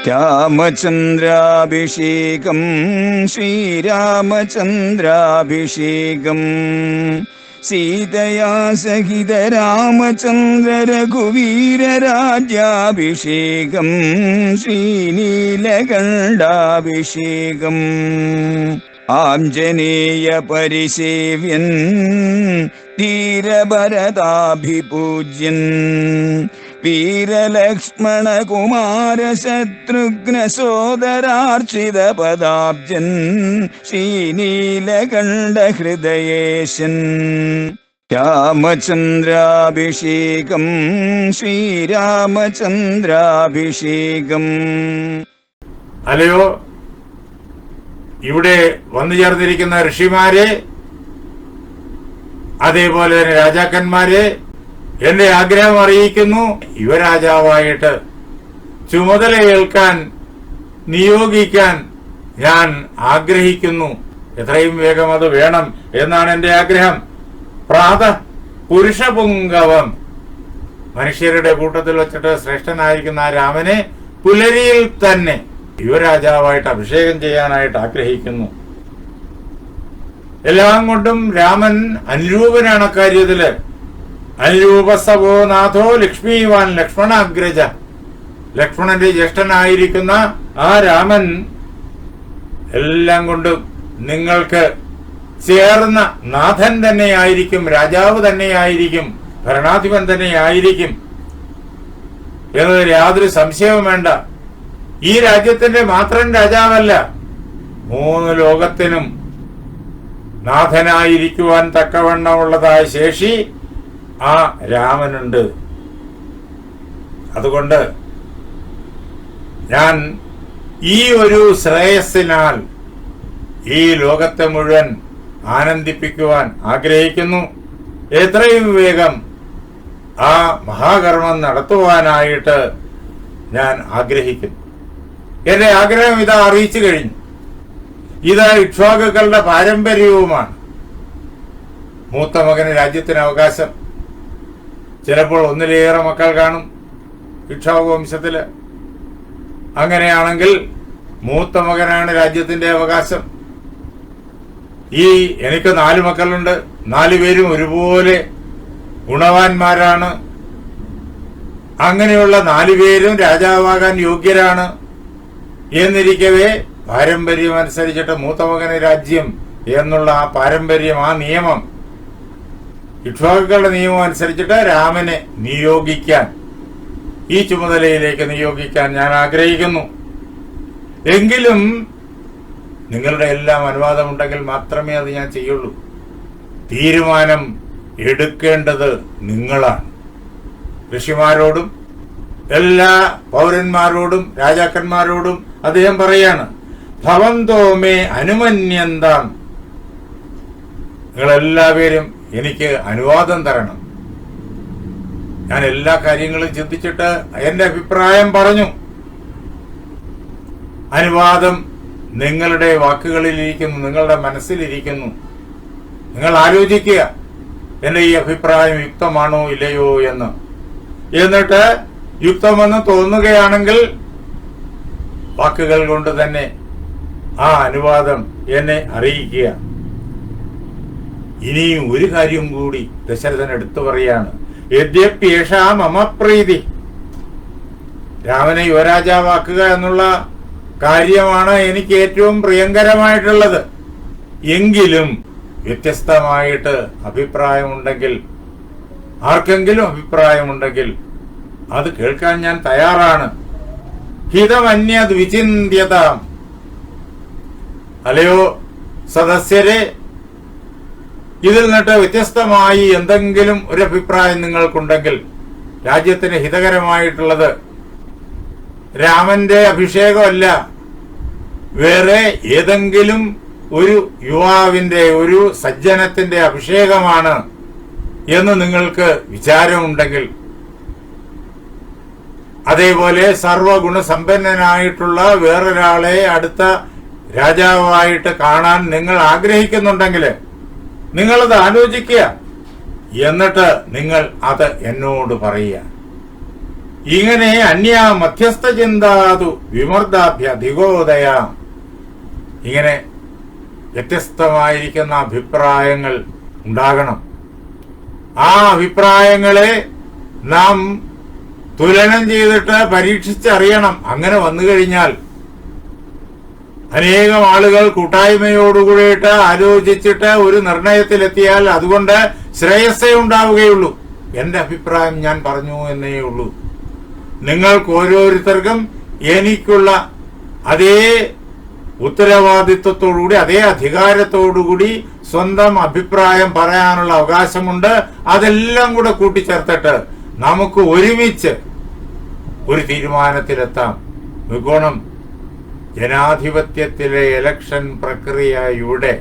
രാമചന്ദ്രാഭിഷേകം ശ്രീരാമചന്ദ്രാഭിഷേകം സീതയാ സഹിത രാമചന്ദ്ര രഘുവീരരാജ്യാഭിഷേകം ശ്രീനീലകണ്ഠാഭിഷേകം ആഞ്ജനേയ പരിസേവ്യൻ ധീരഭരതാഭിപൂജ്യൻ വീരലക്ഷ്മണ കുമാര ശത്രുഘ്ന സോദരാർച്ചിത പദാബ്ജൻ ശ്രീനീലകണ്ഠ ഹൃദയേശൻ രാമചന്ദ്രാഭിഷേകം ശ്രീരാമചന്ദ്രാഭിഷേകം. അല്ലയോ ഇവിടെ വന്നു ചേർന്നിരിക്കുന്ന ഋഷിമാരെ, അതേപോലെ തന്നെ രാജാക്കന്മാരെ, എന്റെ ആഗ്രഹം അറിയിക്കുന്നു. യുവരാജാവായിട്ട് ചുമതലയേൽക്കാൻ നിയോഗിക്കാൻ ഞാൻ ആഗ്രഹിക്കുന്നു. എത്രയും വേഗം അത് വേണം എന്നാണ് എന്റെ ആഗ്രഹം. പ്രാതഃ പുരുഷപുങ്കവം, മനുഷ്യരുടെ കൂട്ടത്തിൽ വെച്ചിട്ട് ശ്രേഷ്ഠനായിരിക്കുന്ന ആ രാമനെ പുലരിയിൽ തന്നെ യുവരാജാവായിട്ട് അഭിഷേകം ചെയ്യാനായിട്ട് ആഗ്രഹിക്കുന്നു. എല്ലാം കൊണ്ടും രാമൻ അനുരൂപനാണ് കാര്യത്തില്. അനുരൂപസവോ നാഥോ ലക്ഷ്മീവാൻ ലക്ഷ്മണാഗ്രജ, ലക്ഷ്മണന്റെ ജ്യേഷ്ഠനായിരിക്കുന്ന ആ രാമൻ എല്ലാം കൊണ്ടും നിങ്ങൾക്ക് ചേർന്ന നാഥൻ തന്നെയായിരിക്കും, രാജാവ് തന്നെയായിരിക്കും, ഭരണാധിപൻ തന്നെയായിരിക്കും എന്നതിൽ യാതൊരു സംശയവും വേണ്ട. ഈ രാജ്യത്തിന്റെ മാത്രം രാജാവല്ല, 3 ലോകത്തിനും നാഥനായിരിക്കുവാൻ തക്കവണ്ണമുള്ളതായ ശേഷി ആ രാമനുണ്ട്. അതുകൊണ്ട് ഞാൻ ഈ ഒരു ശ്രേയസ്സിനാൽ ഈ ലോകത്തെ മുഴുവൻ ആനന്ദിപ്പിക്കുവാൻ ആഗ്രഹിക്കുന്നു. എത്രയും വേഗം ആ മഹാകർമ്മം നടത്തുവാനായിട്ട് ഞാൻ ആഗ്രഹിക്കുന്നു. എന്റെ ആഗ്രഹം ഇതാ അറിയിച്ചു കഴിഞ്ഞു. ഇത് ഇക്ഷ്വാകുക്കളുടെ പാരമ്പര്യവുമാണ്. മൂത്ത മകന് രാജ്യത്തിന് അവകാശം. ചിലപ്പോൾ 1-ലേറെ മക്കൾ കാണും ഇക്ഷ്വാകു വംശത്തില്. അങ്ങനെയാണെങ്കിൽ മൂത്ത മകനാണ് രാജ്യത്തിന്റെ അവകാശം. എനിക്ക് 4 മക്കളുണ്ട്. 4 പേരും ഒരുപോലെ ഗുണവാന്മാരാണ്. അങ്ങനെയുള്ള 4 പേരും രാജാവാകാൻ യോഗ്യരാണ്. എന്നിരിക്കവേ പാരമ്പര്യം അനുസരിച്ചിട്ട് മൂത്ത മകന് രാജ്യം എന്നുള്ള ആ പാരമ്പര്യം, ആ നിയമം, ഇക്ഷ്വാകുക്കളുടെ നിയമം അനുസരിച്ചിട്ട് രാമനെ നിയോഗിക്കാൻ, ഈ ചുമതലയിലേക്ക് നിയോഗിക്കാൻ ഞാൻ ആഗ്രഹിക്കുന്നു. എങ്കിലും നിങ്ങളുടെ എല്ലാം അനുവാദമുണ്ടെങ്കിൽ മാത്രമേ അത് ഞാൻ ചെയ്യുള്ളൂ. തീരുമാനം എടുക്കേണ്ടത് നിങ്ങളാണ്. ഋഷിമാരോടും എല്ലാ പൗരന്മാരോടും രാജാക്കന്മാരോടും അദ്ദേഹം പറയാണ്, ഭവന്തോ മേ അനുമന്യന്താം, നിങ്ങളെല്ലാവരും എനിക്ക് അനുവാദം തരണം. ഞാൻ എല്ലാ കാര്യങ്ങളും ചിന്തിച്ചിട്ട് എന്റെ അഭിപ്രായം പറഞ്ഞു. അനുവാദം നിങ്ങളുടെ വാക്കുകളിലിരിക്കുന്നു, നിങ്ങളുടെ മനസ്സിലിരിക്കുന്നു. നിങ്ങൾ ആലോചിക്കുക, എന്റെ ഈ അഭിപ്രായം യുക്തമാണോ ഇല്ലയോ എന്ന്. എന്നിട്ട് യുക്തമെന്ന് തോന്നുകയാണെങ്കിൽ വാക്കുകൾ കൊണ്ട് തന്നെ ആ അനുവാദം എന്നെ അറിയിക്കുക. ഇനിയും ഒരു കാര്യം കൂടി ദശരഥൻ എടുത്തു പറയാണ്. യദ്യപ്യേഷാ മമ പ്രീതി, രാമനെ യുവരാജാവാക്കുക എന്നുള്ള കാര്യമാണ് എനിക്ക് ഏറ്റവും പ്രിയങ്കരമായിട്ടുള്ളത്. എങ്കിലും വ്യത്യസ്തമായിട്ട് അഭിപ്രായമുണ്ടെങ്കിൽ, ആർക്കെങ്കിലും അഭിപ്രായമുണ്ടെങ്കിൽ അത് കേൾക്കാൻ ഞാൻ തയ്യാറാണ്. ഹിതമന്യത് വിചിന്യതാം, അല്ലയോ സദസ്യരെ, ഇതിൽ നിന്നിട്ട് വ്യത്യസ്തമായി എന്തെങ്കിലും ഒരു അഭിപ്രായം നിങ്ങൾക്കുണ്ടെങ്കിൽ, രാജ്യത്തിന് ഹിതകരമായിട്ടുള്ളത് രാമന്റെ അഭിഷേകമല്ല, വേറെ ഏതെങ്കിലും ഒരു യുവാവിന്റെ, ഒരു സജ്ജനത്തിന്റെ അഭിഷേകമാണ് എന്ന് നിങ്ങൾക്ക് വിചാരമുണ്ടെങ്കിൽ, അതേപോലെ സർവഗുണസമ്പന്നനായിട്ടുള്ള വേറൊരാളെ അടുത്ത രാജാവായിട്ട് കാണാൻ നിങ്ങൾ ആഗ്രഹിക്കുന്നുണ്ടെങ്കിൽ നിങ്ങളത് ആലോചിക്കുക. എന്നിട്ട് നിങ്ങൾ അത് എന്നോട് പറയുക. ഇങ്ങനെ അന്യ മധ്യസ്ഥ ചിന്താതു വിമർദ്ദാഭ്യധികോദയ, ഇങ്ങനെ വ്യത്യസ്തമായിരിക്കുന്ന അഭിപ്രായങ്ങൾ ഉണ്ടാകണം. ആ അഭിപ്രായങ്ങളെ നാം തുലനം ചെയ്തിട്ട് പരീക്ഷിച്ചറിയണം. അങ്ങനെ വന്നു കഴിഞ്ഞാൽ അനേകം ആളുകൾ കൂട്ടായ്മയോടുകൂടിയിട്ട് ആലോചിച്ചിട്ട് ഒരു നിർണയത്തിലെത്തിയാൽ അതുകൊണ്ട് ശ്രേയസ്സേ ഉണ്ടാവുകയുള്ളൂ. എന്റെ അഭിപ്രായം ഞാൻ പറഞ്ഞു എന്നേ ഉള്ളൂ. നിങ്ങൾക്ക് ഓരോരുത്തർക്കും എനിക്കുള്ള അതേ ഉത്തരവാദിത്വത്തോടുകൂടി അതേ അധികാരത്തോടുകൂടി സ്വന്തം അഭിപ്രായം പറയാനുള്ള അവകാശമുണ്ട്. അതെല്ലാം കൂടെ കൂട്ടിച്ചേർത്തിട്ട് നമുക്ക് ഒരുമിച്ച് ഒരു തീരുമാനത്തിലെത്താം. നോക്കണം, ജനാധിപത്യത്തിലെ ഇലക്ഷൻ പ്രക്രിയയുടെ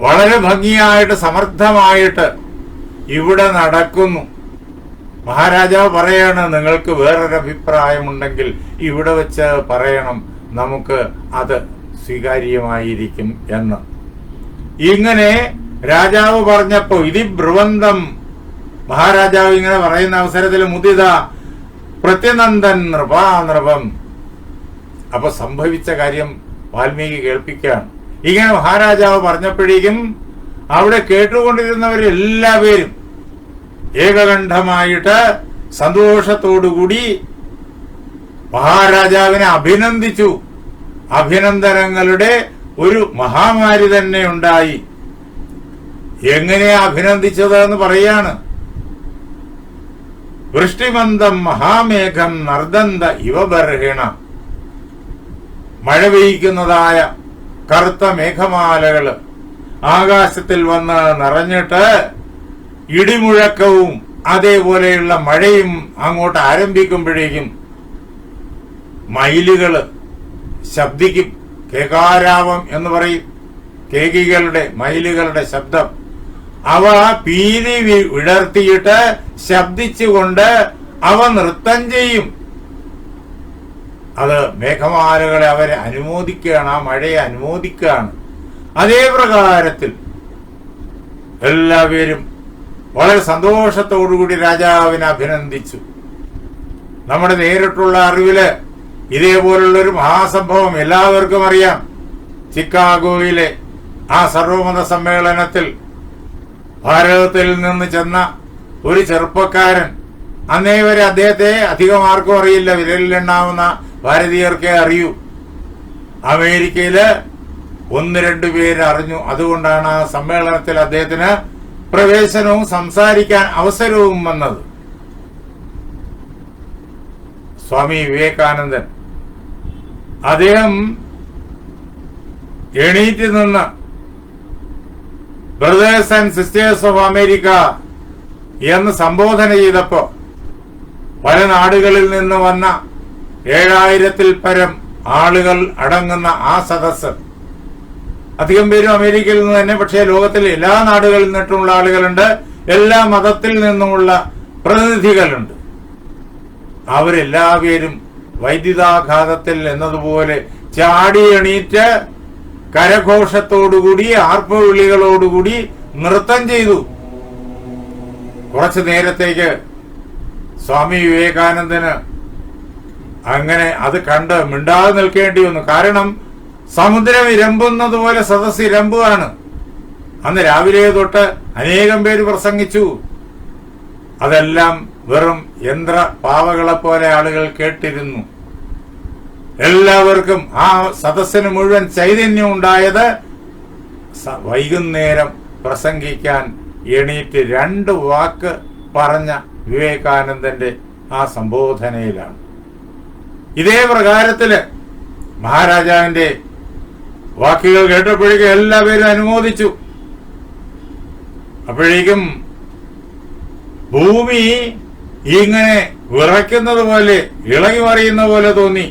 വളരെ ഭംഗിയായിട്ട് സമർത്ഥമായിട്ട് ഇവിടെ നടക്കുന്നു. മഹാരാജാവ് പറയാണ്, നിങ്ങൾക്ക് വേറൊരു അഭിപ്രായമുണ്ടെങ്കിൽ ഇവിടെ വെച്ച് പറയണം, നമുക്ക് അത് സ്വീകാര്യമായിരിക്കും എന്ന്. ഇങ്ങനെ രാജാവ് പറഞ്ഞപ്പോ ഇതി ബ്രുവന്തം, മഹാരാജാവ് ഇങ്ങനെ പറയുന്ന അവസരത്തിൽ മുദിത പ്രത്യനന്ദൻ നൃപാനൃപം. അപ്പൊ സംഭവിച്ച കാര്യം വാൽമീകി കേൾപ്പിക്കുകയാണ്. ഇങ്ങനെ മഹാരാജാവ് പറഞ്ഞപ്പോഴേക്കും അവിടെ കേട്ടുകൊണ്ടിരുന്നവരെല്ലാവരും ഏകകണ്ഠമായിട്ട് സന്തോഷത്തോടുകൂടി മഹാരാജാവിനെ അഭിനന്ദിച്ചു. അഭിനന്ദനങ്ങളുടെ ഒരു മഹാമാരി തന്നെ ഉണ്ടായി. എങ്ങനെയാ അഭിനന്ദിച്ചത് എന്ന് പറയാണ്. വൃഷ്ടിമന്ദം മഹാമേഘം നർദന്ത ഇവ ബർഹിണ, മഴ പെയ്യ്ക്കുന്നതായ കറുത്ത മേഘമാലകള് ആകാശത്തിൽ വന്ന് നിറഞ്ഞിട്ട് ഇടിമുഴക്കവും അതേപോലെയുള്ള മഴയും അങ്ങോട്ട് ആരംഭിക്കുമ്പോഴേക്കും മയിലുകള് ശബ്ദിക്കും. കേകാരാവം എന്ന് പറയും, കേകികളുടെ മയിലുകളുടെ ശബ്ദം. അവ പീലി വിടർത്തിയിട്ട് ശബ്ദിച്ചുകൊണ്ട് അവ നൃത്തം ചെയ്യും. അത് മേഘമാലകളെ അവരെ അനുമോദിക്കുകയാണ്, ആ മഴയെ അനുമോദിക്കുകയാണ്. അതേ പ്രകാരത്തിൽ എല്ലാവരും വളരെ സന്തോഷത്തോടുകൂടി രാജാവിനെ അഭിനന്ദിച്ചു. നമ്മുടെ നേരിട്ടുള്ള അറിവില് ഇതേപോലുള്ളൊരു മഹാസംഭവം എല്ലാവർക്കും അറിയാം. ചിക്കാഗോയിലെ ആ സർവമത സമ്മേളനത്തിൽ ഭാരതത്തിൽ നിന്ന് ചെന്ന ഒരു ചെറുപ്പക്കാരൻ, അന്നേ വരെ അദ്ദേഹത്തെ അധികം ആർക്കും അറിയില്ല, വിരലിലെണ്ണാവുന്ന ഭാരതീയർക്കേ അറിയൂ. അമേരിക്കയില് 1-2 പേര് അറിഞ്ഞു. അതുകൊണ്ടാണ് ആ സമ്മേളനത്തിൽ അദ്ദേഹത്തിന് പ്രവേശനവും സംസാരിക്കാൻ അവസരവും വന്നത്. സ്വാമി വിവേകാനന്ദൻ അദ്ദേഹം എണീറ്റ് നിന്ന് brothers and sisters of America എന്ന് സംബോധന ചെയ്തപ്പോ പല നാടുകളിൽ നിന്ന് വന്ന 7000-ൽ പരം ആളുകൾ അടങ്ങുന്ന ആ സദസ്സ്, അധികം പേരും അമേരിക്കയിൽ നിന്ന് തന്നെ, പക്ഷേ ലോകത്തിൽ എല്ലാ നാടുകളിൽ നിന്നിട്ടുള്ള ആളുകളുണ്ട്, എല്ലാ മതത്തിൽ നിന്നുമുള്ള പ്രതിനിധികളുണ്ട്. അവരെല്ലാവരും വൈദ്യുതാഘാതത്തിൽ എന്നതുപോലെ ചാടി എണീറ്റ് കരഘോഷത്തോടുകൂടി ആർപ്പുവിളികളോടുകൂടി നൃത്തം ചെയ്തു. കുറച്ചു നേരത്തേക്ക് സ്വാമി വിവേകാനന്ദന് അങ്ങനെ അത് കണ്ട് മിണ്ടാതെ നിൽക്കേണ്ടി വന്നു. കാരണം സമുദ്രം ഇരമ്പുന്നത് പോലെ സദസ് ഇരമ്പുകയാണ്. അന്ന് രാവിലെ തൊട്ട് അനേകം പേര് പ്രസംഗിച്ചു. അതെല്ലാം വെറും യന്ത്ര പാവകളെ പോലെ ആളുകൾ കേട്ടിരുന്നു. എല്ലാവർക്കും ആ സദസ്സിന് മുഴുവൻ ചൈതന്യം ഉണ്ടായത് വൈകുന്നേരം പ്രസംഗിക്കാൻ എണീറ്റ് 2 വാക്ക് പറഞ്ഞ വിവേകാനന്ദന്റെ ആ സംബോധനയിലാണ്. ഇതേ പ്രകാരത്തില് മഹാരാജാവിന്റെ വാക്കുകൾ കേട്ടപ്പോഴേക്കും എല്ലാവരും അനുമോദിച്ചു. അപ്പോഴേക്കും ഭൂമി ഇങ്ങനെ വിറയ്ക്കുന്നത് പോലെ, ഇളകി മറിയുന്ന പോലെ തോന്നി.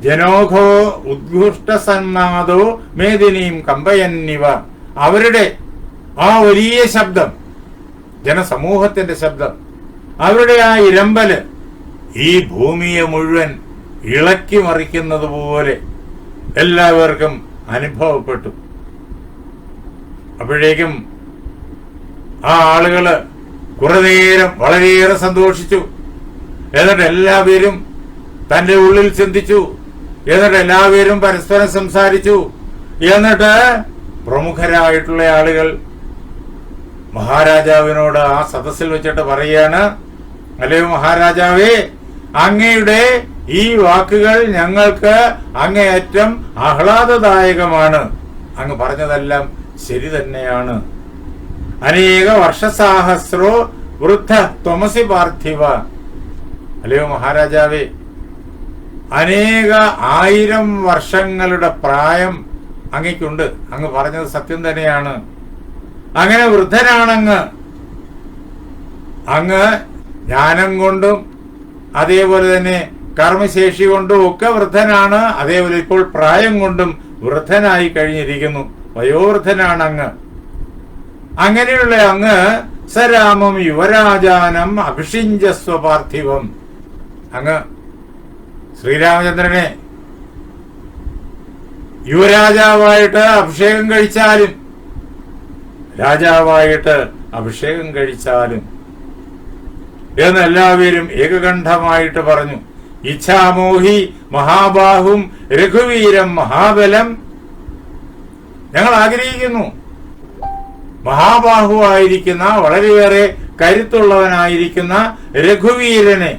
ജനോഘോ ഉദ്ഘുഷ്ട സന്നാദോ മേദിനിയും കമ്പയന്നിവ, അവരുടെ ആ വലിയ ശബ്ദം, ജനസമൂഹത്തിന്റെ ശബ്ദം, അവരുടെ ആ ഇരമ്പല് ഈ ഭൂമിയെ മുഴുവൻ ഇളക്കി മറിക്കുന്നത് പോലെ എല്ലാവർക്കും അനുഭവപ്പെട്ടു. അപ്പോഴേക്കും ആ ആളുകള് കുറെ നേരം വളരെയേറെ സന്തോഷിച്ചു. എന്നിട്ട് എല്ലാവരും തന്റെ ഉള്ളിൽ ചിന്തിച്ചു. എന്നിട്ട് എല്ലാവരും പരസ്പരം സംസാരിച്ചു. എന്നിട്ട് പ്രമുഖരായിട്ടുള്ള ആളുകൾ മഹാരാജാവിനോട് ആ സദസ്സിൽ വെച്ചിട്ട് പറയാണ്, അല്ലയോ മഹാരാജാവേ, അങ്ങയുടെ ഈ വാക്കുകൾ ഞങ്ങൾക്ക് അങ്ങേയറ്റം ആഹ്ലാദദായകമാണ്. അങ്ങ് പറഞ്ഞതെല്ലാം ശരി തന്നെയാണ്. അനേക വർഷസാഹസ്രോ വൃദ്ധ ത്വമസി പാർത്ഥിവ. അല്ലയോ മഹാരാജാവേ, അനേക 1000 വർഷങ്ങളുടെ പ്രായം അങ്ങയ്ക്കുണ്ട്. അങ്ങ് പറഞ്ഞത് സത്യം തന്നെയാണ്. അങ്ങനെ വൃദ്ധനാണങ്ങ്. അങ്ങ് ജ്ഞാനം കൊണ്ടും അതേപോലെ തന്നെ കർമ്മശേഷി കൊണ്ടും ഒക്കെ വൃദ്ധനാണ്. അതേപോലെ ഇപ്പോൾ പ്രായം കൊണ്ടും വൃദ്ധനായി കഴിഞ്ഞിരിക്കുന്നു. വയോവൃദ്ധനാണ് അങ്ങ്. അങ്ങനെയുള്ള അങ്ങ് സരാമം യുവരാജാനം അഭിഷിഞ്ചസ്വ പാർത്ഥിവം. അങ്ങ് ശ്രീരാമചന്ദ്രനെ യുവരാജാവായിട്ട് അഭിഷേകം കഴിച്ചാലും രാജാവായിട്ട് അഭിഷേകം കഴിച്ചാലും എന്ന് എല്ലാവരും ഏകകണ്ഠമായിട്ട് പറഞ്ഞു. ഇച്ഛാമോഹി മഹാബാഹും രഘുവീരം മഹാബലം. ഞങ്ങൾ ആഗ്രഹിക്കുന്നു മഹാബാഹുവായിരിക്കുന്ന വളരെയേറെ കരുത്തുള്ളവനായിരിക്കുന്ന രഘുവീരനെ,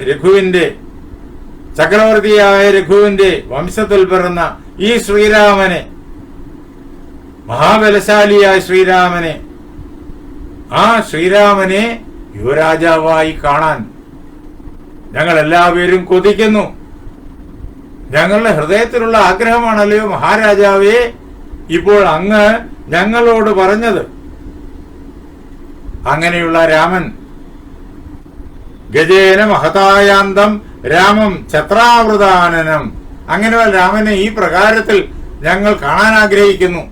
രഘുവിന്റെ ചക്രവർത്തിയായ രഘുവിന്റെ വംശത്തിൽ പിറന്ന ഈ ശ്രീരാമനെ, മഹാബലശാലിയായ ശ്രീരാമനെ, ആ ശ്രീരാമനെ യുവരാജാവായി കാണാൻ ഞങ്ങൾ എല്ലാവരും കൊതിക്കുന്നു. ഞങ്ങളുടെ ഹൃദയത്തിലുള്ള ആഗ്രഹമാണല്ലോ മഹാരാജാവേ ഇപ്പോൾ അങ്ങ് ഞങ്ങളോട് പറഞ്ഞത്. അങ്ങനെയുള്ള രാമൻ ഗജേന മഹതായാന്തം രാമം ഛത്രാവൃതാനനം. അങ്ങനെയുള്ള രാമനെ ഈ പ്രകാരത്തിൽ ഞങ്ങൾ കാണാൻ ആഗ്രഹിക്കുന്നു.